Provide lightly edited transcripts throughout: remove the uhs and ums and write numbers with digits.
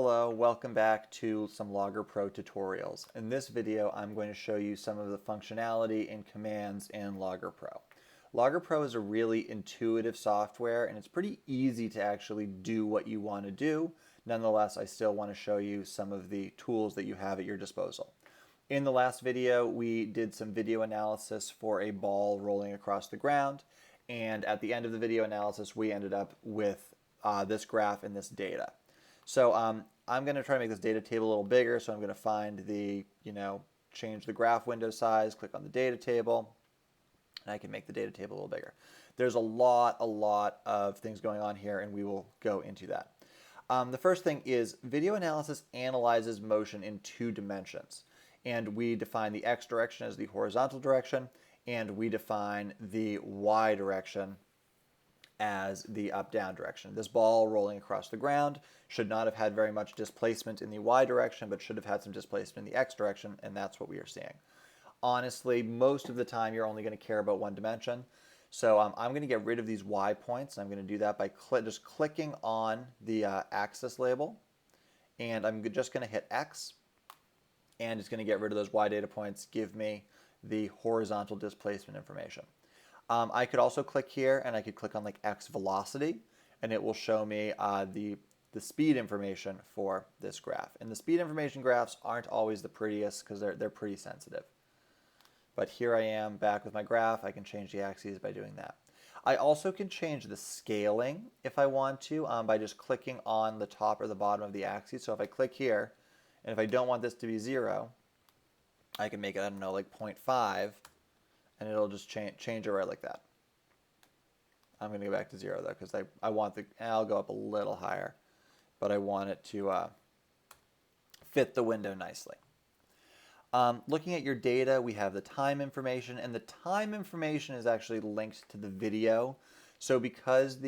Hello, welcome back to some Logger Pro tutorials. In this video, I'm going to show you some of the functionality and commands in Logger Pro. Logger Pro is a really intuitive software and it's pretty easy to actually do what you want to do. Nonetheless, I still want to show you some of the tools that you have at your disposal. In the last video, we did some video analysis for a ball rolling across the ground, and at the end of the video analysis, we ended up with this graph and this data. So I'm going to try to make this data table a little bigger. So I'm going to find the, change the graph window size, click on the data table, and I can make the data table a little bigger. There's a lot of things going on here, and we will go into that. The first thing is video analysis analyzes motion in 2 dimensions. And we define the x direction as the horizontal direction, and we define the y direction as the up-down direction. This ball rolling across the ground should not have had very much displacement in the y direction, but should have had some displacement in the x direction, and that's what we are seeing. Honestly, most of the time you're only going to care about 1 dimension. So I'm going to get rid of these y points, and I'm going to do that by just clicking on the axis label, and I'm just going to hit X, and it's going to get rid of those y data points, give me the horizontal displacement information. I could also click here, and I could click on like x velocity, and it will show me the speed information for this graph. And the speed information graphs aren't always the prettiest because they're pretty sensitive. But here I am back with my graph. I can change the axes by doing that. I also can change the scaling if I want to by just clicking on the top or the bottom of the axis. So if I click here, and if I don't want this to be 0, I can make it, I don't know, like 0.5, and it'll just change it right like that. I'm going to go back to 0 though, because I want I'll go up a little higher, but I want it to fit the window nicely. Looking at your data, we have the time information, and the time information is actually linked to the video. So because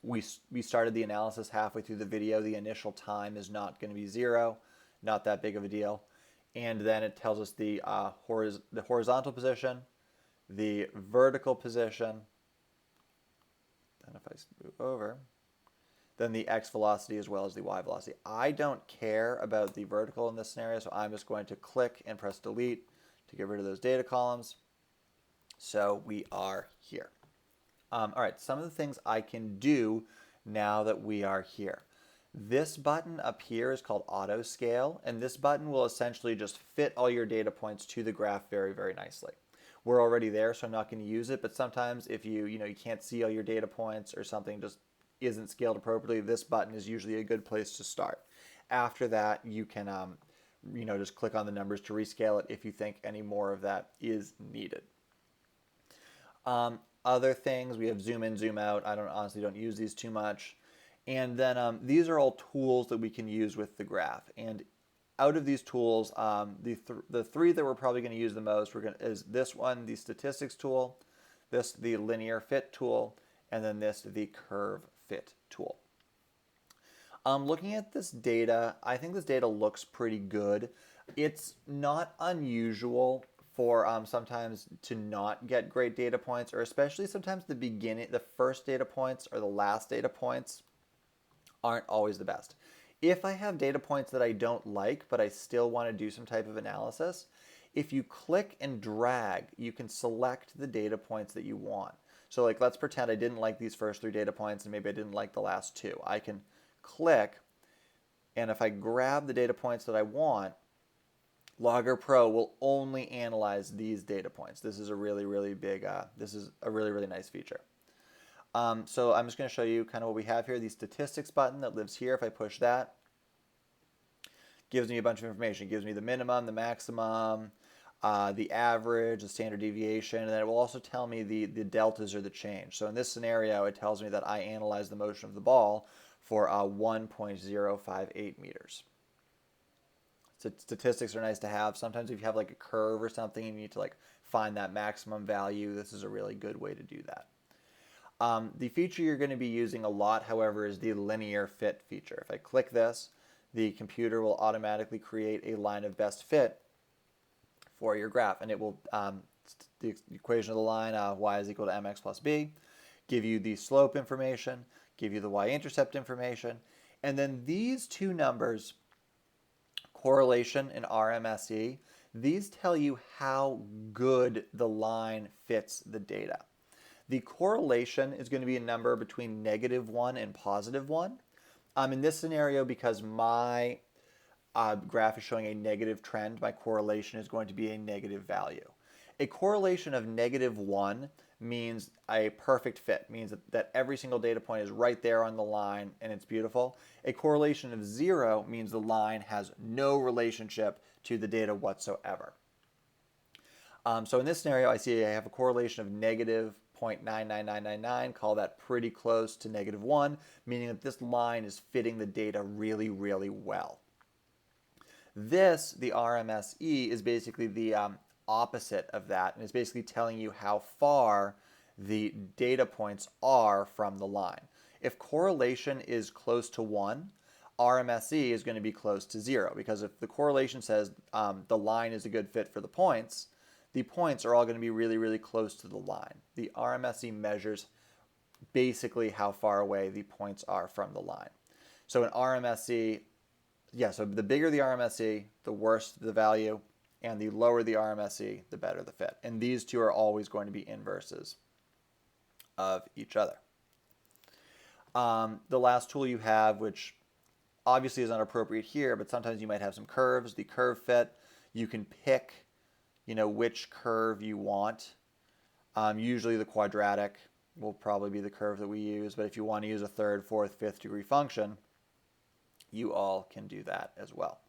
we started the analysis halfway through the video, the initial time is not going to be 0, not that big of a deal. And then it tells us the horizontal position, the vertical position, and if I move over, then the x velocity as well as the y velocity. I don't care about the vertical in this scenario, so I'm just going to click and press delete to get rid of those data columns. So we are here. All right, some of the things I can do now that we are here. This button up here is called Auto Scale, and this button will essentially just fit all your data points to the graph very, very nicely. We're already there, so I'm not going to use it, but sometimes if you can't see all your data points or something just isn't scaled appropriately, this button is usually a good place to start. After that, you can just click on the numbers to rescale it if you think any more of that is needed. Other things, we have zoom in, zoom out. I honestly don't use these too much. And then these are all tools that we can use with the graph. And out of these tools, the 3 that we're probably going to use the most is this one, the statistics tool, this, the linear fit tool, and then this, the curve fit tool. Looking at this data, I think this data looks pretty good. It's not unusual for sometimes to not get great data points, or especially sometimes the first data points or the last data points aren't always the best. If I have data points that I don't like, but I still want to do some type of analysis, if you click and drag, you can select the data points that you want. So like, let's pretend I didn't like these first 3 data points and maybe I didn't like the last 2. I can click, and if I grab the data points that I want, Logger Pro will only analyze these data points. This is a really, really big, this is a really, really nice feature. So I'm just going to show you kind of what we have here. The statistics button that lives here, if I push that, gives me a bunch of information. It gives me the minimum, the maximum, the average, the standard deviation, and then it will also tell me the deltas or the change. So in this scenario, it tells me that I analyzed the motion of the ball for 1.058 meters. So statistics are nice to have. Sometimes if you have like a curve or something, you need to like find that maximum value. This is a really good way to do that. The feature you're going to be using a lot, however, is the linear fit feature. If I click this, the computer will automatically create a line of best fit for your graph, and it will, the equation of the line, y is equal to mx plus b, give you the slope information, give you the y-intercept information, And then these two numbers, correlation and RMSE, these tell you how good the line fits the data. The correlation is going to be a number between -1 and +1. In this scenario, because my graph is showing a negative trend, my correlation is going to be a negative value. A correlation of -1 means a perfect fit, means that every single data point is right there on the line and it's beautiful. A correlation of 0 means the line has no relationship to the data whatsoever. So in this scenario, I have a correlation of -0.99999, call that pretty close to -1, meaning that this line is fitting the data really, really well. The RMSE, is basically the opposite of that, and it's basically telling you how far the data points are from the line. If correlation is close to 1, RMSE is going to be close to 0, because if the correlation says the line is a good fit for the points are all going to be really, really close to the line. The RMSE measures basically how far away the points are from the line. So an RMSE, so the bigger the RMSE, the worse the value, and the lower the RMSE, the better the fit. And these two are always going to be inverses of each other. The last tool you have, which obviously is not appropriate here, but sometimes you might have some curves, the curve fit. You can pick which curve you want. Usually the quadratic will probably be the curve that we use, but if you want to use a third, fourth, fifth degree function, you all can do that as well.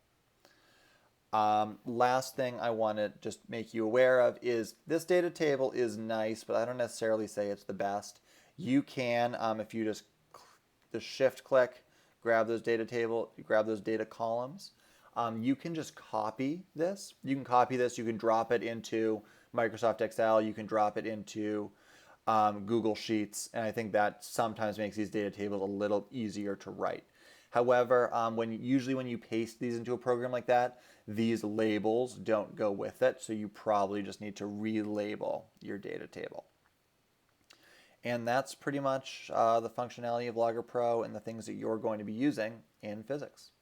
Last thing I want to just make you aware of is this data table is nice, but I don't necessarily say it's the best. You can, if you just shift click, grab those data columns, you can just copy this. You can drop it into Microsoft Excel, you can drop it into Google Sheets, and I think that sometimes makes these data tables a little easier to write. However, usually when you paste these into a program like that, these labels don't go with it, so you probably just need to relabel your data table. And that's pretty much the functionality of Logger Pro and the things that you're going to be using in physics.